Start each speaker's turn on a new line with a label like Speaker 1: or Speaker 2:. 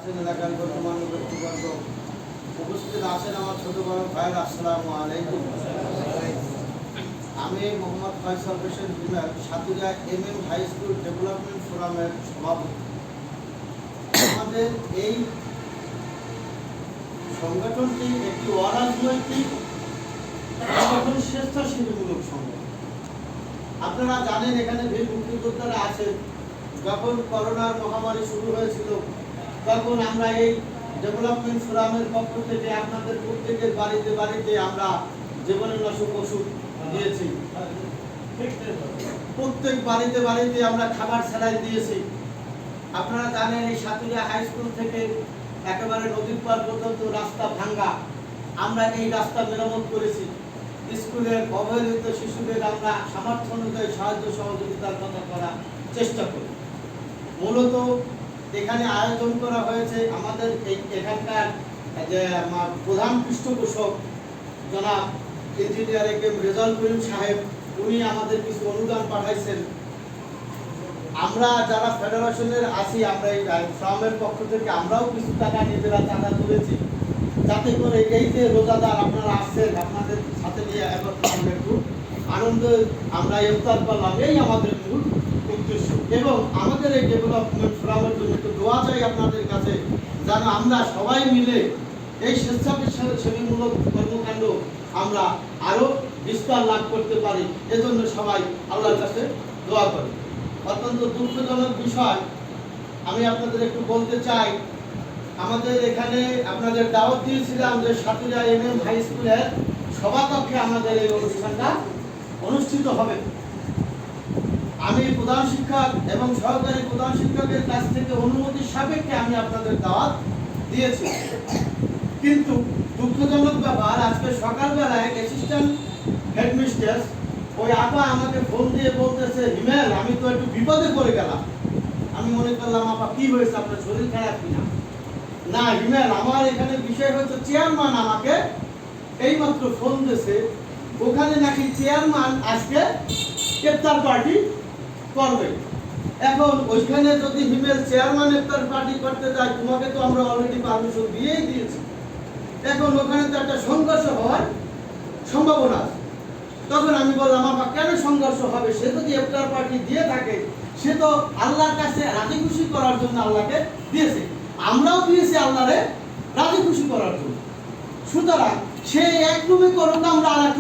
Speaker 1: আছেন এলাকার গণ্যমান্য ব্যক্তিবর্গ, উপস্থিত আছেন আমার ছোট বড় ভাইয়ের, আসসালামু আলাইকুম। আমি Mohammad Faisal Hossain Himel, Saturia MM high school development ফোরামের সভাপতি। আমাদের এই সংগঠনটি একটি অরাজনৈতিক সংগঠন, স্বেচ্ছাসেবীমূলক সংগঠন। আপনারা জানেন এখানে বীর মুক্তিযোদ্ধারা আছেন। যখন করোনার মহামারী শুরু হয়েছিল তখন আমরা এই ডেভেলপমেন্ট ফোরামের পক্ষ থেকে আপনাদের প্রত্যেকের বাড়িতে বাড়িতে আমরা জীবাণুনাশক ওষুধ দিয়েছি। প্রত্যেক বাড়িতে বাড়িতে আমরা খাবার স্যালাইন দিয়েছি। আপনারা জানেন এই সাতুরিয়া হাই স্কুল থেকে একেবারে নদীর পার পর্যন্ত রাস্তা ভাঙ্গা, আমরা এই রাস্তা মেরামত করেছি। স্কুলের অবহেলিত শিশুদের আমরা সামর্থ্য অনুযায়ী সাহায্য সহযোগিতার কথা করার চেষ্টা করি। মূলত এখানে আয়োজন করা হয়েছে আমাদের এখানকার যে প্রধান পৃষ্ঠপোষক জনাব ইঞ্জিনিয়ার AM রেজাউল করিম সাহেব, উনি আমাদের কিছু অনুদান পাঠাইছেন। আমরা যারা ফেডারেশনের আছি, আমরা এই ফ্রামের পক্ষ থেকে আমরাও কিছু টাকা নিজেরা চাঁদা তুলেছি, যাতে করে এই যে রোজাদার আপনারা আসছেন, আপনাদের সাথে নিয়ে একটু আনন্দ আমরা ইফতার করলাম, এই আমাদের মূল উদ্দেশ্য। এবং আমাদের এই ডেভেলপমেন্ট ফোরামের জন্য একটু দোয়া চাই আপনাদের কাছে, যেন আমরা সবাই মিলে এই স্বেচ্ছাসেবীমূলক কর্মকাণ্ড আমরা আরো বিস্তার লাভ করতে পারি। এজন্য সবাই আল্লাহর কাছে দোয়া করি। অত্যন্ত দুঃখজনক বিষয় আমি আপনাদের একটু বলতে চাই, আমাদের এখানে আপনাদের দাওয়াত দিয়েছিলাম যে সাতুরিয়া MM হাই স্কুলের সভাকক্ষে আমাদের এই অনুষ্ঠানটা অনুষ্ঠিত হবে। আমি প্রধান শিক্ষক এবং সহকারী প্রধান শিক্ষকের কাছ থেকে অনুমতি সাপেক্ষে আমি আপনাদের দাওয়াত দিয়েছি। কিন্তু দুঃখজনক ব্যাপার, আজকে সকালবেলায় অ্যাসিস্ট্যান্ট হেডমিস্ট্রেস ওই আপা আমাকে ফোন দিয়ে বলতেছে, হিমেল আমি তো একটু বিপদে পড়ে গেলাম। আমি মনে করলাম আপা কি হয়েছে, আপনার শরীর খারাপ কিনা? না হিমেল, আমার এখানে বিষয় হচ্ছে চেয়ারম্যান আমাকে এইমাত্র ফোন দিয়েছে, ওখানে নাকি চেয়ারম্যান আজকে ইফতার পার্টি করবে। এখন ওইখানে যদি হিমেল চেয়ারম্যান ইফতার পার্টি করতে যায়, তোমাকে তো আমরা অলরেডি পারমিশন দিয়েই দিয়েছি। এখন ওখানে তো একটা সংঘর্ষ হওয়ার সম্ভাবনা আছে। তখন আমি বললাম আপা কেন সংঘর্ষ হবে? সে যদি ইফতার পার্টি দিয়ে থাকে, সে তো আল্লাহর কাছে রাজি খুশি করার জন্য আল্লাহকে দিয়েছে, আমরাও দিয়েছি আল্লাহরে রাজি খুশি করার জন্য। সুতরাং সে এক রুমে করুক, আমরা আর